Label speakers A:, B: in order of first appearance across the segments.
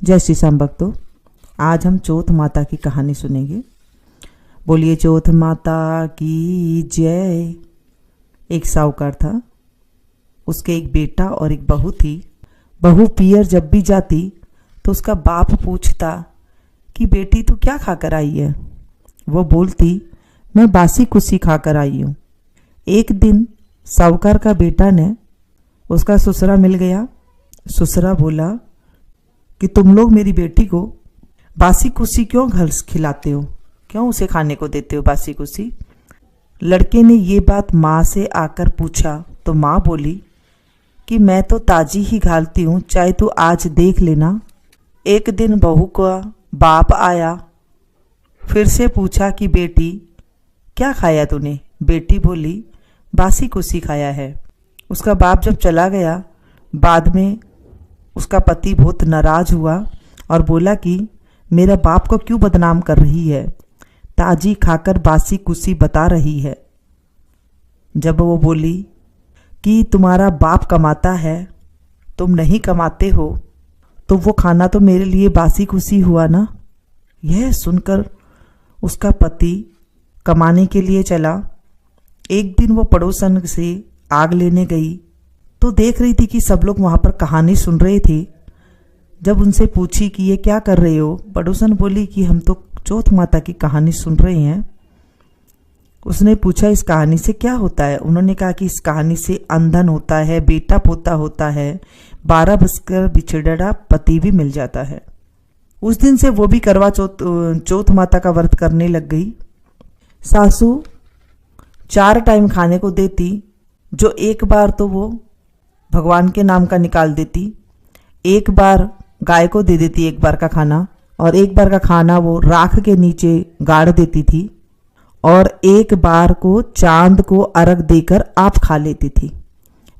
A: जय श्री श्याम भक्तों, आज हम चौथ माता की कहानी सुनेंगे। बोलिए चौथ माता की जय। एक साहूकार था, उसके एक बेटा और एक बहू थी। बहू पियर जब भी जाती तो उसका बाप पूछता कि बेटी तू क्या खाकर आई है। वो बोलती मैं बासी कुसी खाकर आई हूँ। एक दिन साहूकार का बेटा ने उसका ससुरा मिल गया। ससुरा बोला कि तुम लोग मेरी बेटी को बासी कुसी क्यों घर खिलाते हो, क्यों उसे खाने को देते हो बासी कुसी। लड़के ने ये बात माँ से आकर पूछा तो माँ बोली कि मैं तो ताजी ही घालती हूँ, चाहे तू आज देख लेना। एक दिन बहू का बाप आया, फिर से पूछा कि बेटी क्या खाया तूने। बेटी बोली बासी कुसी खाया है। उसका बाप जब चला गया, बाद में उसका पति बहुत नाराज हुआ और बोला कि मेरा बाप को क्यों बदनाम कर रही है, ताजी खाकर बासी कुसी बता रही है। जब वो बोली कि तुम्हारा बाप कमाता है, तुम नहीं कमाते हो, तो वो खाना तो मेरे लिए बासी कुसी हुआ ना। यह सुनकर उसका पति कमाने के लिए चला। एक दिन वो पड़ोसन से आग लेने गई तो देख रही थी कि सब लोग वहाँ पर कहानी सुन रहे थे। जब उनसे पूछी कि ये क्या कर रहे हो, पड़ोसन बोली कि हम तो चौथ माता की कहानी सुन रहे हैं। उसने पूछा इस कहानी से क्या होता है। उन्होंने कहा कि इस कहानी से अंधन होता है, बेटा पोता होता है, 12 बजकर बिछड़ा पति भी मिल जाता है। उस दिन से वो भी करवा चौथ माता का व्रत करने लग गई। सासू 4 टाइम खाने को देती, जो एक बार तो वो भगवान के नाम का निकाल देती, एक बार गाय को दे देती एक बार का खाना, और एक बार का खाना वो राख के नीचे गाड़ देती थी, और एक बार को चांद को अर्घ देकर आप खा लेती थी।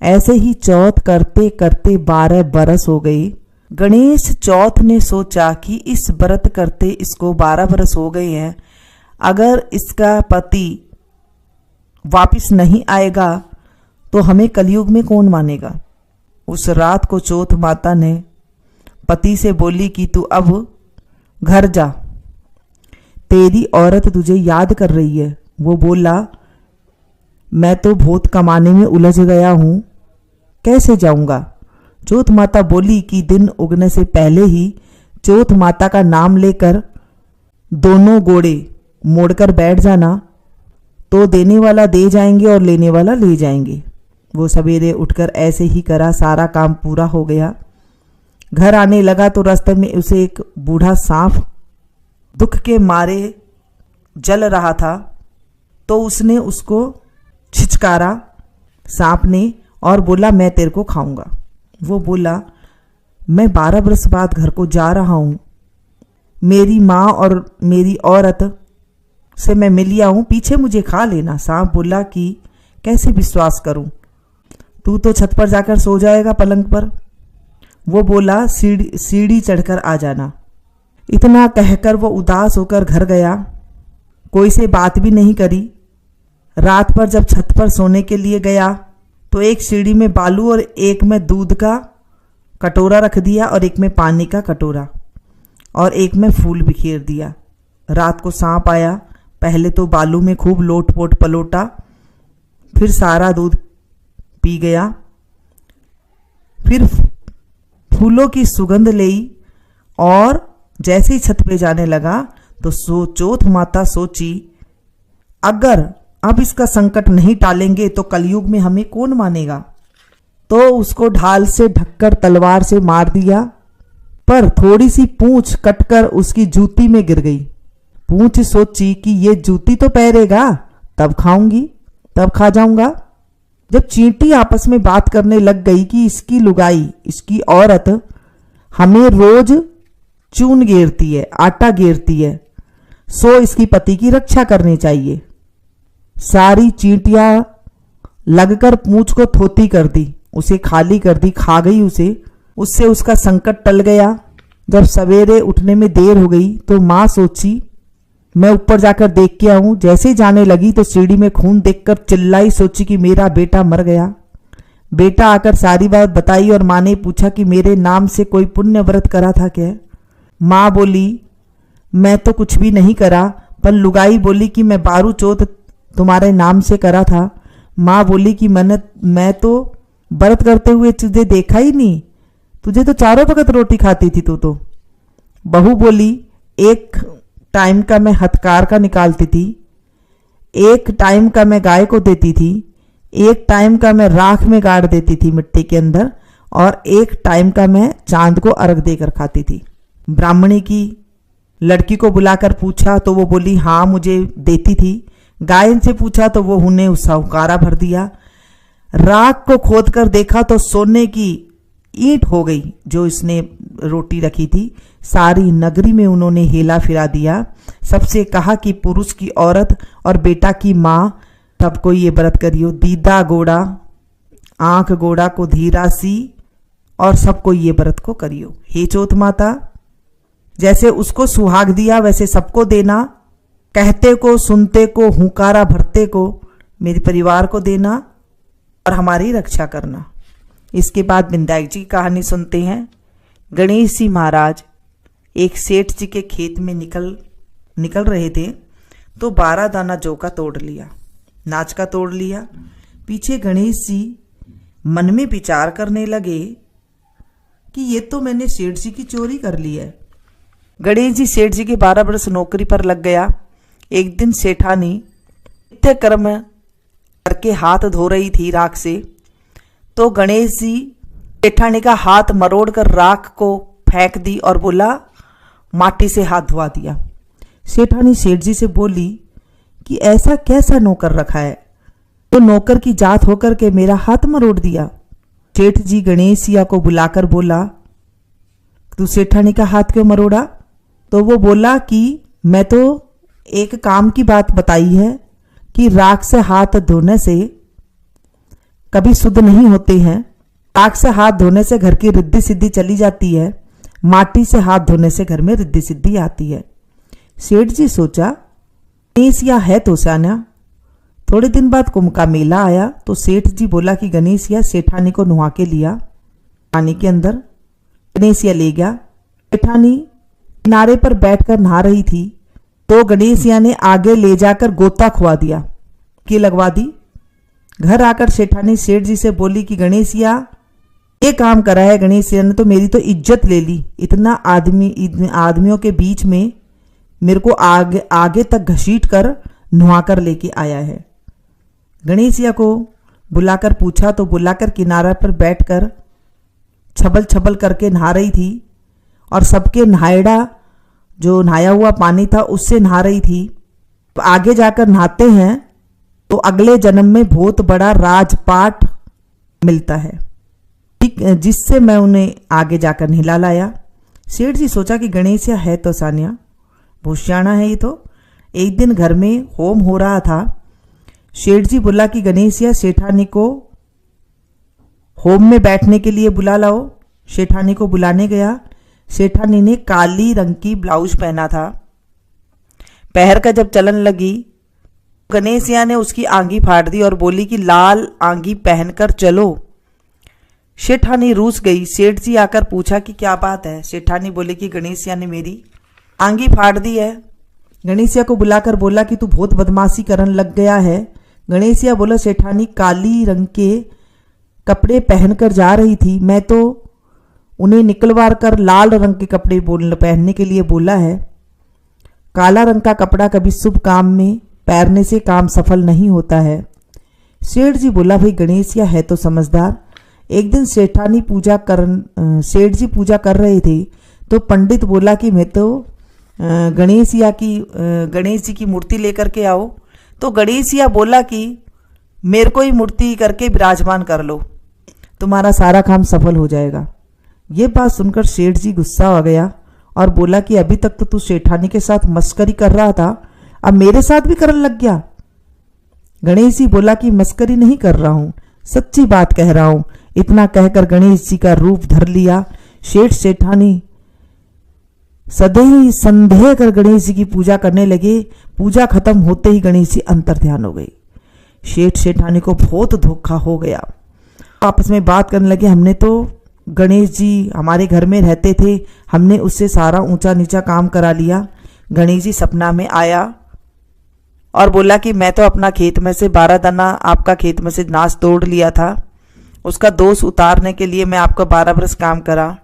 A: ऐसे ही चौथ करते करते 12 बरस हो गए। गणेश चौथ ने सोचा कि इस व्रत करते इसको 12 बरस हो गए हैं, अगर इसका पति वापिस नहीं आएगा तो हमें कलयुग में कौन मानेगा। उस रात को चौथ माता ने पति से बोली कि तू अब घर जा, तेरी औरत तुझे याद कर रही है। वो बोला मैं तो बहुत कमाने में उलझ गया हूँ, कैसे जाऊँगा। चौथ माता बोली कि दिन उगने से पहले ही चौथ माता का नाम लेकर दोनों गोड़े मोड़कर बैठ जाना, तो देने वाला दे जाएंगे और लेने वाला ले जाएंगे। वो सवेरे उठकर ऐसे ही करा, सारा काम पूरा हो गया। घर आने लगा तो रास्ते में उसे एक बूढ़ा सांप दुख के मारे जल रहा था, तो उसने उसको छिचकारा सांप ने और बोला मैं तेरे को खाऊंगा। वो बोला मैं 12 बरस बाद घर को जा रहा हूँ, मेरी माँ और मेरी औरत से मैं मिलिया हूँ, पीछे मुझे खा लेना। सांप बोला कि कैसे विश्वास करूं, तू तो छत पर जाकर सो जाएगा पलंग पर। वो बोला सीढ़ी चढ़कर आ जाना। इतना कहकर वो उदास होकर घर गया, कोई से बात भी नहीं करी। रात पर जब छत पर सोने के लिए गया तो एक सीढ़ी में बालू और एक में दूध का कटोरा रख दिया, और एक में पानी का कटोरा, और एक में फूल बिखेर दिया। रात को सांप आया, पहले तो बालू में खूब लोट-पोट पलोटा, फिर सारा दूध पी गया, फिर फूलों की सुगंध ली, और जैसे ही छत पे जाने लगा तो चौथ माता सोची अगर अब इसका संकट नहीं टालेंगे तो कलयुग में हमें कौन मानेगा। तो उसको ढाल से ढककर तलवार से मार दिया, पर थोड़ी सी पूंछ कटकर उसकी जूती में गिर गई। पूंछ सोची कि ये जूती तो पहरेगा तब खाऊंगी, तब खा जाऊंगा। जब चींटी आपस में बात करने लग गई कि इसकी लुगाई, इसकी औरत हमें रोज चून घेरती है, आटा घेरती है, सो इसकी पति की रक्षा करनी चाहिए। सारी चींटियां लगकर पूंछ को थोती कर दी, उसे खाली कर दी, खा गई उसे। उससे उसका संकट टल गया। जब सवेरे उठने में देर हो गई तो माँ सोची मैं ऊपर जाकर देख के आऊं। जैसे ही जाने लगी तो सीढ़ी में खून देखकर चिल्लाई, सोची कि मेरा बेटा मर गया। बेटा आकर सारी बात बताई और माँ ने पूछा कि मेरे नाम से कोई पुण्य व्रत करा था क्या। माँ बोली मैं तो कुछ भी नहीं करा, पर लुगाई बोली कि मैं बारू चौथ तुम्हारे नाम से करा था। माँ बोली कि मैं तो व्रत करते हुए तुझे देखा ही नहीं, तुझे तो चारों वक्त रोटी खाती थी तू तो। बहू बोली एक टाइम का मैं हथकार का निकालती थी, एक टाइम का मैं गाय को देती थी, एक टाइम का मैं राख में गाड़ देती थी मिट्टी के अंदर, और एक टाइम का मैं चांद को अर्घ देकर खाती थी। ब्राह्मणी की लड़की को बुलाकर पूछा तो वो बोली हाँ मुझे देती थी। गायन से पूछा तो वो उन्हें हुक्कारा भर दिया। राख को खोद कर देखा तो सोने की ईंट हो गई जो इसने रोटी रखी थी। सारी नगरी में उन्होंने हेला फिरा दिया। सबसे कहा कि पुरुष की औरत और बेटा की माँ सबको ये व्रत करियो। दीदा गोड़ा आंख गोड़ा को धीरा सी, और सबको ये व्रत को करियो। हे चौथ माता, जैसे उसको सुहाग दिया वैसे सबको देना, कहते को सुनते को हुंकारा भरते को मेरे परिवार को देना और हमारी रक्षा करना। इसके बाद विंध्याक जी की कहानी सुनते हैं। गणेश जी महाराज एक सेठ जी के खेत में निकल रहे थे तो 12 दाना जौ का तोड़ लिया, नाच का तोड़ लिया। पीछे गणेश जी मन में विचार करने लगे कि ये तो मैंने सेठ जी की चोरी कर ली है। गणेश जी सेठ जी के 12 वर्ष नौकरी पर लग गया। एक दिन सेठानी नित्य कर्म करके हाथ धो रही थी राख से, तो गणेश जी सेठानी का हाथ मरोड़ कर राख को फेंक दी और बोला माटी से हाथ धुआ दिया। सेठानी सेठ जी से बोली कि ऐसा कैसा नौकर रखा है तो नौकर की जात होकर के मेरा हाथ मरोड़ दिया। सेठ जी गणेश सिया को बुलाकर बोला तू सेठानी का हाथ क्यों मरोड़ा? तो वो बोला कि मैं तो एक काम की बात बताई है कि राख से हाथ धोने से कभी शुद्ध नहीं होते हैं। राख से हाथ धोने से घर की रिद्धि सिद्धि चली जाती है, माटी से हाथ धोने से घर में रिद्धि सिद्धि आती है। सेठ जी सोचा गणेश या है तो साना। थोड़े दिन बाद कुंभ का मेला आया तो सेठ जी बोला कि गणेश या सेठानी को नुहा के लिया। पानी के अंदर गणेश या ले गया। सेठानी किनारे पर बैठकर नहा रही थी तो गणेशिया ने आगे ले जाकर गोता खुआ दिया कि लगवा दी। घर आकर सेठानी सेठ जी से बोली कि गणेशिया ये काम करा है, गणेशिया ने तो मेरी तो इज्जत ले ली। इतना आदमियों के बीच में मेरे को आगे तक घसीट कर नुहा कर लेके आया है। गणेशिया को बुलाकर पूछा तो बुलाकर किनारा पर बैठकर छबल छबल करके नहा रही थी और सबके जो नहाया हुआ पानी था उससे नहा रही थी। तो आगे जाकर नहाते हैं तो अगले जन्म में बहुत बड़ा राजपाट मिलता है, ठीक, जिससे मैं उन्हें आगे जाकर नहला लाया। सेठ जी सोचा कि गणेशिया है तो सानिया भूषाना है ये तो। एक दिन घर में होम हो रहा था। सेठ जी बोला कि गणेशिया सेठानी को होम में बैठने के लिए बुला लाओ। सेठानी को बुलाने गया। सेठानी ने काली रंग की ब्लाउज पहना था। पैर का जब चलन लगी गणेशिया ने उसकी आंगी फाड़ दी और बोली कि लाल आंगी पहनकर चलो। सेठानी रूस गई। सेठ जी आकर पूछा कि क्या बात है। सेठानी बोले कि गणेशिया ने मेरी आंगी फाड़ दी है। गणेशिया को बुलाकर बोला कि तू बहुत बदमाशी करने लग गया है। गणेशिया बोला सेठानी काली रंग के कपड़े पहनकर जा रही थी, मैं तो उन्हें निकलवार कर लाल रंग के कपड़े पहनने के लिए बोला है। काला रंग का कपड़ा कभी शुभ काम में पहनने से काम सफल नहीं होता है। सेठ जी बोला भाई गणेशिया है तो समझदार। एक दिन सेठ जी पूजा कर रहे थे तो पंडित बोला कि मैं तो गणेश जी की मूर्ति लेकर के आओ। तो गणेशिया बोला कि मेरे को ही मूर्ति करके विराजमान कर लो, तुम्हारा सारा काम सफल हो जाएगा। ये बात सुनकर सेठ जी गुस्सा आ गया और बोला कि अभी तक तो तू सेठानी के साथ मस्करी कर रहा था, अब मेरे साथ भी करने लग गया। गणेश जी बोला कि मस्करी नहीं कर रहा हूं, सच्ची बात कह रहा हूं। इतना कहकर गणेश जी का रूप धर लिया। सेठ सेठानी सदैव संदेह कर गणेश जी की पूजा करने लगे। पूजा खत्म होते ही गणेश जी अंतर ध्यान हो गई। सेठ सेठानी को बहुत धोखा हो गया। आपस में बात करने लगे, हमने तो गणेश जी हमारे घर में रहते थे, हमने उससे सारा ऊंचा नीचा काम करा लिया। गणेश जी सपना में आया और बोला कि मैं तो अपना खेत में से 12 दाना आपका खेत में से नाश तोड़ लिया था, उसका दोष उतारने के लिए मैं आपका 12 बरस काम करा।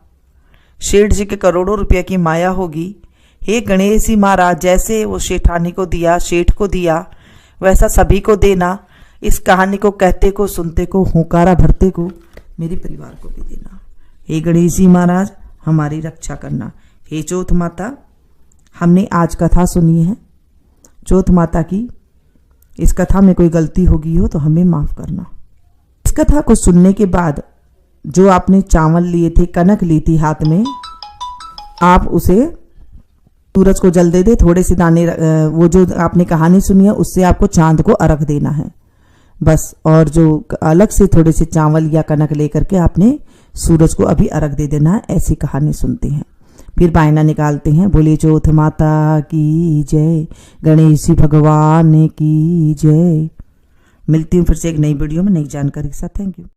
A: शेठ जी के करोड़ों रुपया की माया होगी। हे गणेश जी महाराज, जैसे वो शेठानी को दिया, शेठ को दिया, वैसा सभी को देना। इस कहानी को कहते को, सुनते को, हुंकारा भरते को, मेरे परिवार को भी देना। हे गणेश जी महाराज, हमारी रक्षा करना। हे चौथ माता, हमने आज कथा सुनी है चौथ माता की। इस कथा में कोई गलती होगी हो तो हमें माफ करना। इस कथा को सुनने के बाद जो आपने चावल लिए थे, कनक ली थी हाथ में, आप उसे सूरज को जल दे दे। थोड़े से दाने, वो जो आपने कहानी सुनी है उससे आपको चांद को अर्घ देना है बस। और जो अलग से थोड़े से चावल या कनक लेकर के आपने सूरज को अभी अर्घ दे देना है। ऐसी कहानी सुनते हैं, फिर बायना निकालते हैं। बोलिए चौथ माता की जय, गणेश जी भगवान की जय। मिलती हूँ फिर से एक नई वीडियो में नई जानकारी के साथ। Thank you.